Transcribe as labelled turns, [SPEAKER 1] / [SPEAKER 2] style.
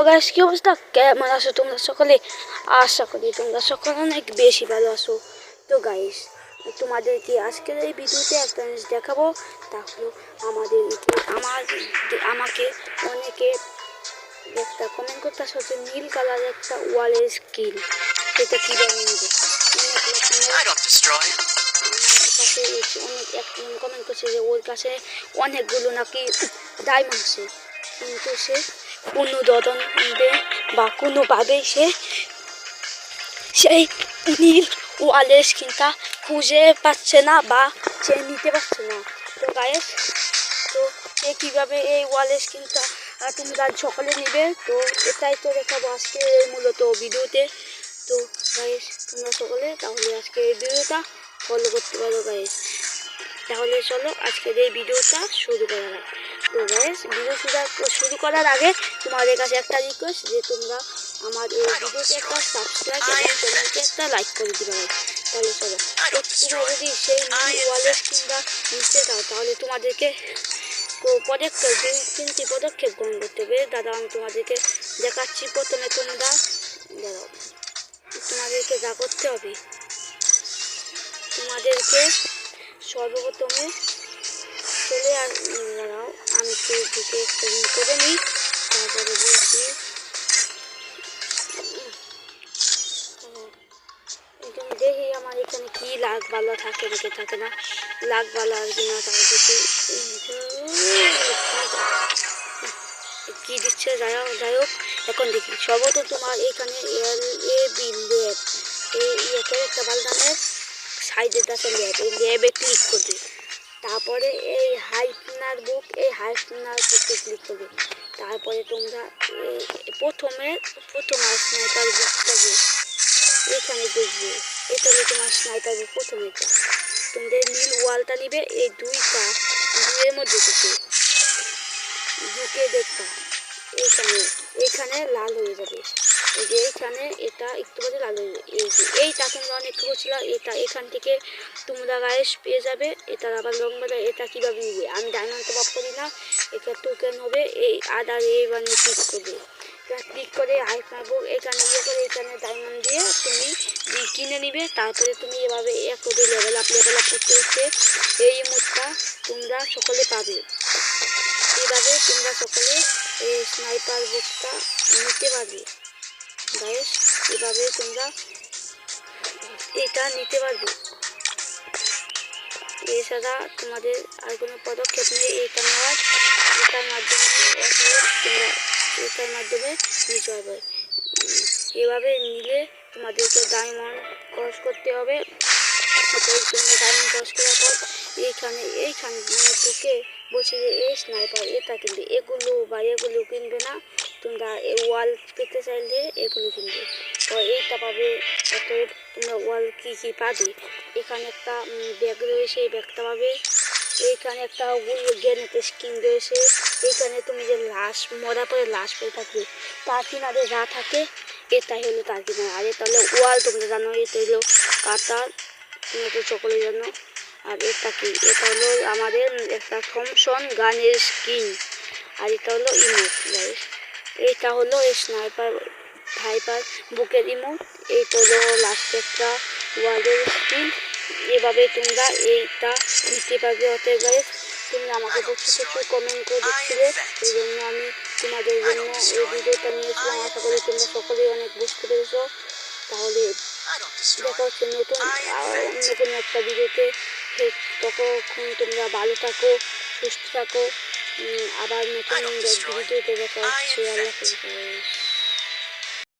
[SPEAKER 1] Guys কি অবস্থা? কেমন আছো তোমরা সকলে? আশা করি তোমরা সকলে অনেক বেশি ভালো আছো। তো গাইস, তোমাদেরকে আজকের এই ভিডিওতে একটা জিনিস দেখাবো। তা হলো আমাকে অনেকে একটা কমেন্ট করতেছে যে নীল কালার একটা ওয়ালের স্কিন, সেটা কীভাবে নেবে। অনেক রকমের আমার কাছে অনেক একজন কমেন্ট করছে যে ওর কাছে অনেকগুলো নাকি ডায়মন্ড আছে, কিন্তু সে কোনো ধরনের বা কোনোভাবে সেই নীল ওয়ালের স্কিনটা খুঁজে পাচ্ছে না বা সে নিতে পারছে না। তো গাইস, তো সে কীভাবে এই ওয়ালের স্কিনটা তোমরা সকলে নেবে, তো এটাই তো দেখাবো আজকে মূলত ভিডিওতে। তো গাইস, তোমরা সকলে তাহলে আজকে এই ভিডিওটা ফলো করতে পারো গাইস। তাহলে চলো আজকের এই ভিডিওটা শুরু করা যাক। তো গাইস, ভিডিও শুরু করার আগে তোমাদের কাছে একটা রিকোয়েস্ট যে তোমরা আমার এই ভিডিওতে একটা সাবস্ক্রাইব এবং চ্যানেলকে একটা লাইক করে দিবে গাইস। তাহলে চলো, তোমরা যদি সেই ওয়ালের স্কিনটা নিতে চাও তাহলে তোমাদেরকে পদক্ষেপ 2-3টি পদক্ষেপ গ্রহণ করতে হবে। দাদা আমি তোমাদেরকে দেখাচ্ছি। প্রথমে তোমাদেরকে যা করতে হবে, তোমাদেরকে সর্বপ্রথমে চলে দাঁড়াও, আমি ফেসবুকে করে নিই, তারপরে বলছি। এখানে দেখি আমার এখানে কি লাখ বালা থাকে নাকি থাকে না, লাখ বালা আর কি না, তাহলে দেখি কি দিচ্ছে। যাই হোক, এখন দেখি সর্বপ্রথম তোমার এখানে একটা বালদানের সাইডের কাছে ল্যাব, এই ল্যাবে ক্লিক করবে। তারপরে এই হাইপনার বুকে ক্লিক করবে। তারপরে তোমরা প্রথম স্নাইপার বুকটা এখানে দেখবে। এটা হলো তোমার স্নাইপার বুক। প্রথমে তোমাদের নীল ওয়ালটা নিবে, এই দুইয়ের মধ্যে ঢুকে দেখবা এখানে লাল হয়ে যাবে। এই যে এইখানে এটা একটু বাজে লাল হয়ে যাবে। এইটা তোমরা অনেক করছিল, এটা এখান থেকে তোমরা গায়েস পেয়ে যাবে। এটার আবার লং বেলা। এটা কীভাবে নিবে, আমি ডায়মন্ড তো বাপ করি না, এটা টোকেন হবে। এই আদার এইভাবে ক্লিক করবে। ক্লিক করে হাইপার বুক এখানে করে এখানে ডায়মন্ড দিয়ে তুমি কিনে নিবে। তারপরে তুমি এভাবে করে লেভেল আপ করতে করতে এই মুহূর্তটা তোমরা সকলে পাবে। এভাবে তোমরা সকলে স্নাইপার বুকটা নিতে পারবে গাইস। এভাবে তোমরা এটা নিতে পারবে। এছাড়া তোমাদের আর কোনো পদক্ষেপ নেই এটা নেওয়ার। এটার মাধ্যমে নিতে হবে। এভাবে নিলে তোমাদেরকে ডায়মন্ড ক্রস করতে হবে। তোমরা ডায়মন্ড ক্রস করার পর এইখানে ঢুকে বলছি যে এই স্নাইপার এটা কিনবে। এগুলো কিনবে না, তোমরা ওয়াল পেতে চাইলে এগুলো কিনবে। তো এইটা পাবে। অতএব তোমরা ওয়াল কী পাবে, এখানে একটা ব্যাগ রয়েছে, এই ব্যাগটা পাবে। এইখানে একটা গ্রেনেডের স্কিন রয়েছে। এইখানে তুমি যে মরার পরে লাশ পরে থাকবে, তার কিনারে যা থাকে এটাই হলো তার কিনারে। আর এটা হলো ওয়াল, তোমরা জানো। এটা হলো কাটার, তোমরা তো সকলে জানো। আর এটা কি, এটা হলো আমাদের একটা থমসন গানের স্কিন। আর এটা হলো ইমোট গাইস। এইটা হলো স্নাইপার ভাইপার বুকের ইমোট। এইটা হলো লাস্ট একটা ওয়ার্ল্ডের স্কিন। এভাবে তোমরা এইটা নিতে পারবে। অতএব গাইস, তুমি আমাকে প্রচুর কমেন্ট করে দিচ্ছিলে, এই জন্য আমি তোমাদের জন্য এই ভিডিওটা নিয়েছিলাম। আশা করি তোমরা সকলেই অনেক বুঝতে পেরেছো। তাহলে দেখা হচ্ছে নতুন অন্য কোনো একটা ভিডিওতে। ততক্ষণ তোমরা ভালো থাকো, সুস্থ থাকো। আবার নতুন ভিডিওতে দেখা হচ্ছে। আল্লাহ হাফেজ।